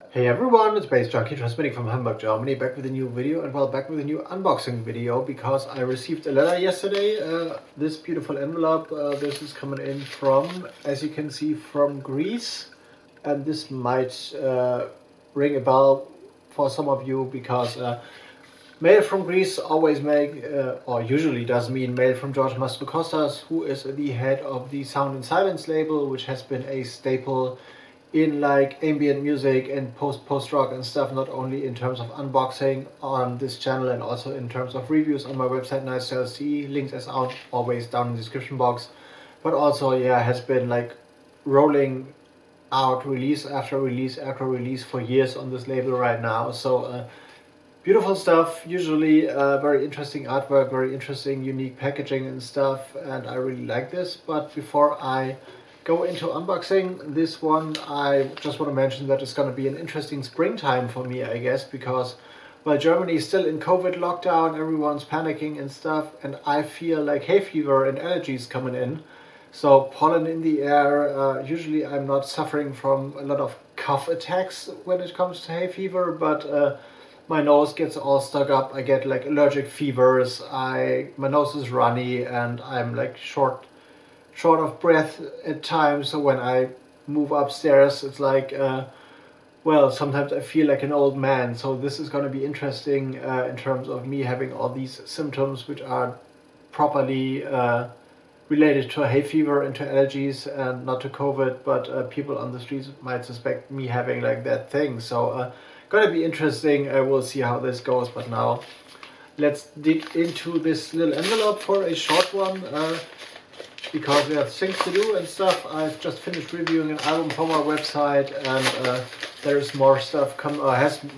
Hey everyone, it's baze.djunkiii transmitting from Hamburg, Germany, back with a new video, and back with a new unboxing video because I received a letter yesterday. This beautiful envelope, this is coming in from, as you can see, from Greece, and this might ring a bell for some of you because mail from Greece always or usually does mean mail from George Mastrokostas, who is the head of the Sound and Silence label, which has been a staple in like ambient music and post-rock and stuff, not only in terms of unboxing on this channel and also in terms of reviews on my website nicesales.de, links as always down in the description box, but also has been like rolling out release after release after release for years on this label right now. So beautiful stuff, usually very interesting artwork, very interesting unique packaging and stuff, and I really like this. But before I go into unboxing this one, I just want to mention that it's going to be an interesting springtime for me, I guess, because while Germany is still in COVID lockdown, everyone's panicking and stuff, and I feel like hay fever and allergies coming in. So pollen in the air, usually I'm not suffering from a lot of cough attacks when it comes to hay fever, but my nose gets all stuck up, I get like allergic fevers, my nose is runny, and I'm like short of breath at times. So when I move upstairs, it's like, well, sometimes I feel like an old man. So this is going to be interesting in terms of me having all these symptoms which are properly related to hay fever and to allergies and not to COVID, but people on the streets might suspect me having like that thing. So going to be interesting. We'll see how this goes. But now let's dig into this little envelope for a short one. Because we have things to do and stuff. I've just finished reviewing an album for my website, and there's more stuff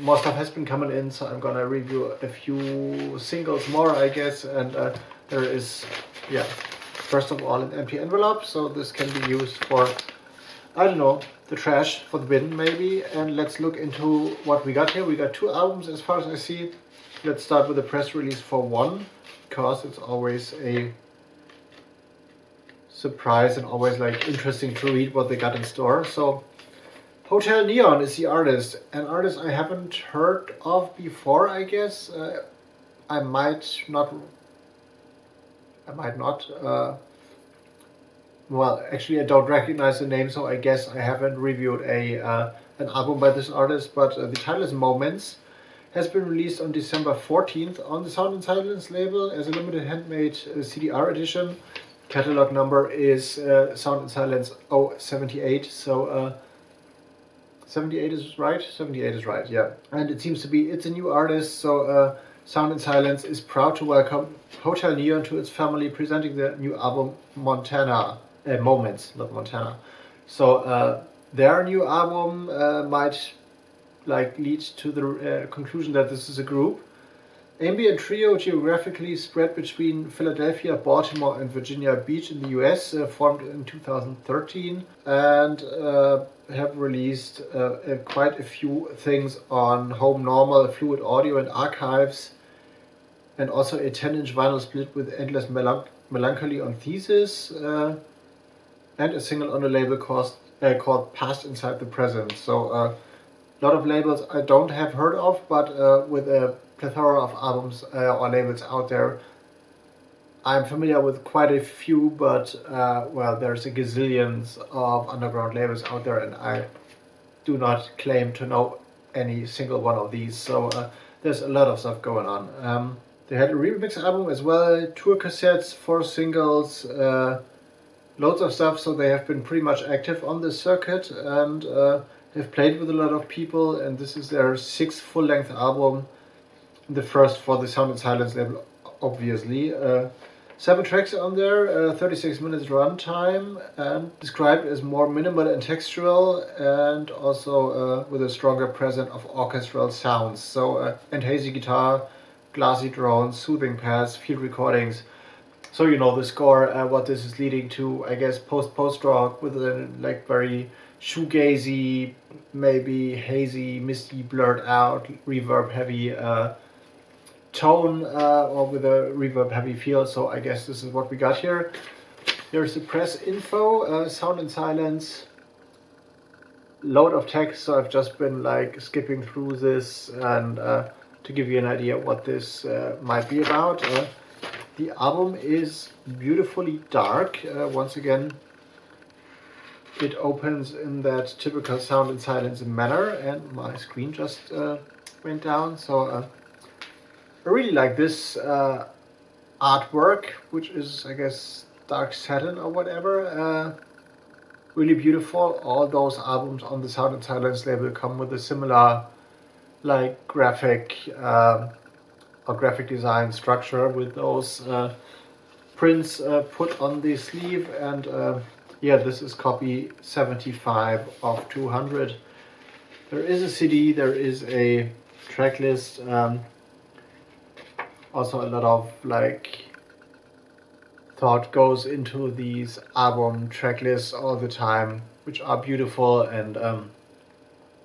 more stuff has been coming in, so I'm gonna review a few singles more, I guess. And there is, first of all, an empty envelope, so this can be used for, I don't know, the trash, for the bin maybe. And let's look into what we got here. We got two albums as far as I see. Let's start with the press release for one, because it's always a surprise and always like interesting to read what they got in store. So Hotel Neon is the artist, an artist I haven't heard of before, I guess. I might not. Well, actually I don't recognize the name, so I guess I haven't reviewed an album by this artist. But the title is Moments, has been released on December 14th on the Sound and Silence label as a limited handmade CDR edition. Catalog number is Sound and Silence 078, so 78 is right? 78 is right, yeah. And it seems to be, it's a new artist, so Sound and Silence is proud to welcome Hotel Neon to its family, presenting the new album Moments, not Montana. So their new album might like lead to the conclusion that this is a group. Ambient trio geographically spread between Philadelphia, Baltimore and Virginia Beach in the US, formed in 2013, and have released quite a few things on Home Normal, Fluid Audio and Archives, and also a 10-inch vinyl split with Endless Melancholy on Thesis, and a single on a label called Past Inside the Present. So a lot of labels I don't have heard of, but with a plethora of albums or labels out there, I'm familiar with quite a few, but well, there's a gazillions of underground labels out there, and I do not claim to know any single one of these. So there's a lot of stuff going on. They had a remix album as well, tour cassettes, 4 singles, loads of stuff. So they have been pretty much active on the circuit, and they've played with a lot of people, and this is their 6th full-length album, the first for the Sound and Silence label, obviously. 7 tracks on there, 36 minutes runtime, and described as more minimal and textural, and also with a stronger presence of orchestral sounds. So and hazy guitar, glassy drones, soothing pads, field recordings. So you know the score, what this is leading to, I guess, post-postrock with a like very shoegazy, maybe hazy, misty, blurred out, reverb heavy tone, or with a reverb heavy feel. So I guess this is what we got here. Here's the press info. Sound and Silence load of text, so I've just been like skipping through this and to give you an idea what this might be about. The album is beautifully dark. Once again, it opens in that typical sound and silence manner, and my screen just went down. So I really like this artwork, which is, I guess, dark satin or whatever. Really beautiful. All those albums on the Sound and Silence label come with a similar like graphic or graphic design structure with those prints put on the sleeve, and yeah, this is copy 75 of 200. There is a CD, there is a track list, also a lot of like thought goes into these album track lists all the time, which are beautiful and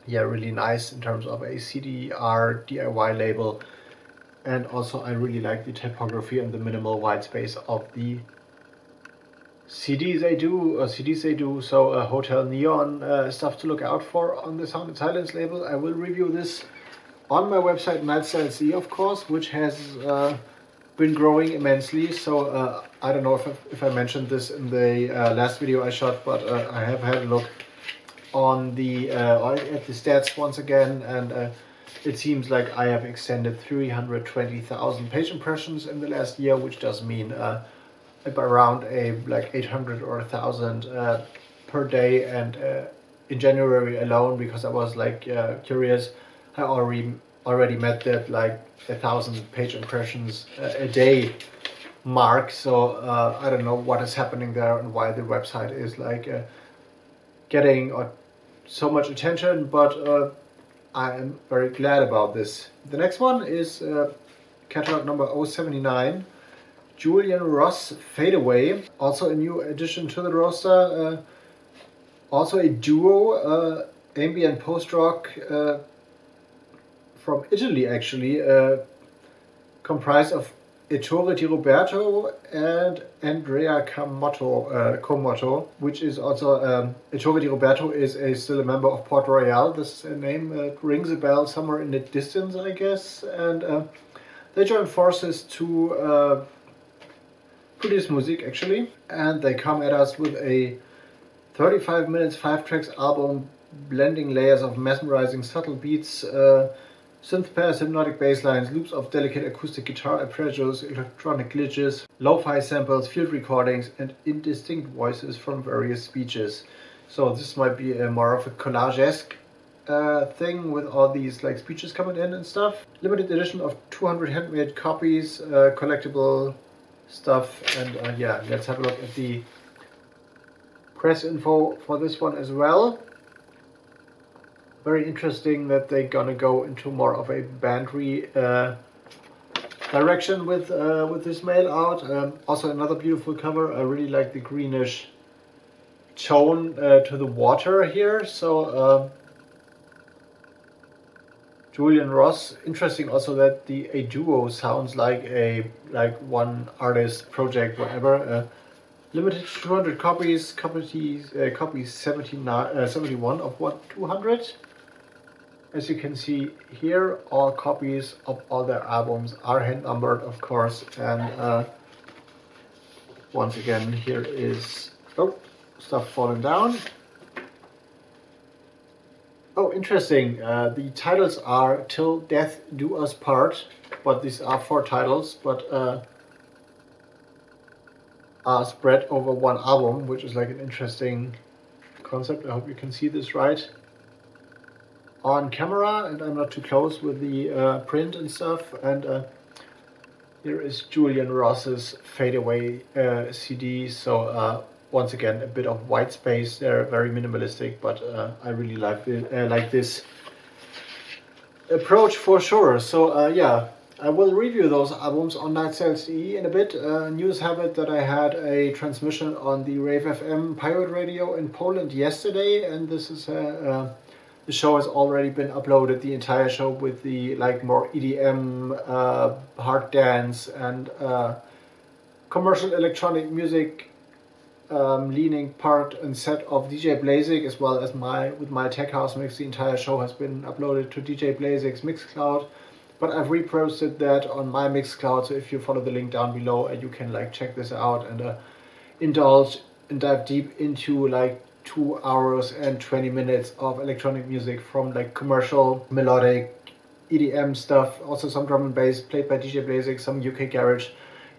yeah, really nice in terms of a CDR DIY label. And also I really like the typography and the minimal white space of the CDs they do. So Hotel Neon stuff to look out for on the Sound and Silence label. I will review this on my website MIXTAPE, of course, which has been growing immensely. So I don't know if I mentioned this in the last video I shot, but I have had a look on the at the stats once again, and it seems like I have extended 320,000 page impressions in the last year, which does mean around like 800 or 1,000 per day. And in January alone, because I was like curious, I already met that like 1,000 page impressions a day mark. So I don't know what is happening there and why the website is like getting so much attention, but I am very glad about this. The next one is catalog number 079, Julian Ross Fadeaway. Also a new addition to the roster. Also a duo, ambient post-rock from Italy actually, comprised of Ettore Di Roberto and Andrea Comotto, which is also, Ettore Di Roberto is still a member of Port Royal. This is a name that rings a bell somewhere in the distance, I guess. And they joined forces to produce music actually. And they come at us with a 35 minutes, 5 tracks album, blending layers of mesmerizing subtle beats, synth pairs, hypnotic bass lines, loops of delicate acoustic guitar arpeggios, electronic glitches, lo-fi samples, field recordings, and indistinct voices from various speeches. So this might be a more of a collage-esque thing with all these like speeches coming in and stuff. Limited edition of 200 handmade copies, collectible stuff, and yeah, let's have a look at the press info for this one as well. Very interesting that they're gonna go into more of a bandry direction with this mail out. Also another beautiful cover. I really like the greenish tone to the water here. So Julian Ross. Interesting also that a duo sounds like one artist project, whatever. Limited 200 copies. Copies 71 of 200. As you can see here, all copies of all their albums are hand numbered, of course, and once again, here is stuff falling down. Oh, interesting. The titles are "Till Death Do Us Part," but these are 4 titles, but are spread over one album, which is like an interesting concept. I hope you can see this right on camera, and I'm not too close with the print and stuff. And here is Julian Ross's Fadeaway CD. So once again, a bit of white space there, very minimalistic, but I really like this approach for sure. So yeah, I will review those albums on baze.djunkiii in a bit. News habit that I had a transmission on the Rave FM pirate radio in Poland yesterday, and this is the show has already been uploaded, the entire show, with the like more EDM, hard dance, and commercial electronic music leaning part and set of DJ Blazik, as well as with my tech house mix. The entire show has been uploaded to DJ Blazik's Mixcloud, but I've reposted that on my Mixcloud. So if you follow the link down below, you can like check this out and indulge and dive deep into like 2 hours and 20 minutes of electronic music, from like commercial melodic EDM stuff, also some drum and bass played by DJ Blazik, some UK garage,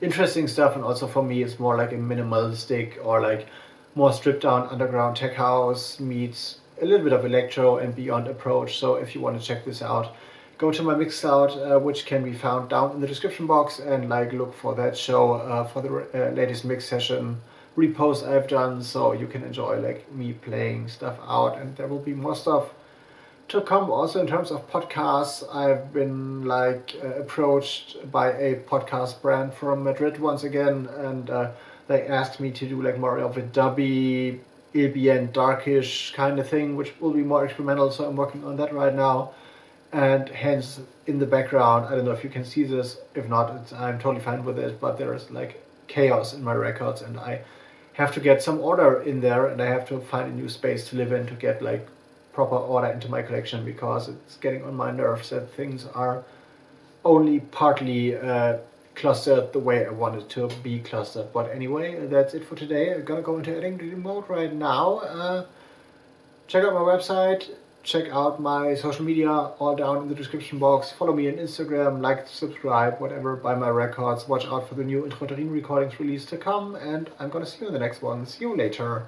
interesting stuff, and also for me it's more like a minimalistic or like more stripped down underground tech house meets a little bit of electro and beyond approach. So if you want to check this out, go to my Mixcloud, which can be found down in the description box, and like look for that show for the latest mix session repost I've done, so you can enjoy like me playing stuff out, and there will be more stuff to come. Also in terms of podcasts, I've been like approached by a podcast brand from Madrid once again, and they asked me to do like more of a dubby, ambient, darkish kind of thing, which will be more experimental. So I'm working on that right now, and hence in the background, I don't know if you can see this. If not, I'm totally fine with it. But there is like chaos in my records, and I have to get some order in there, and I have to find a new space to live in to get like proper order into my collection, because it's getting on my nerves that things are only partly clustered the way I want it to be clustered. But anyway, that's it for today. I'm gonna go into editing mode right now. Check out my website, check out my social media, all down in the description box. Follow me on Instagram, like, subscribe, whatever, buy my records. Watch out for the new Intrauterin recordings release to come, and I'm gonna see you in the next one. See you later.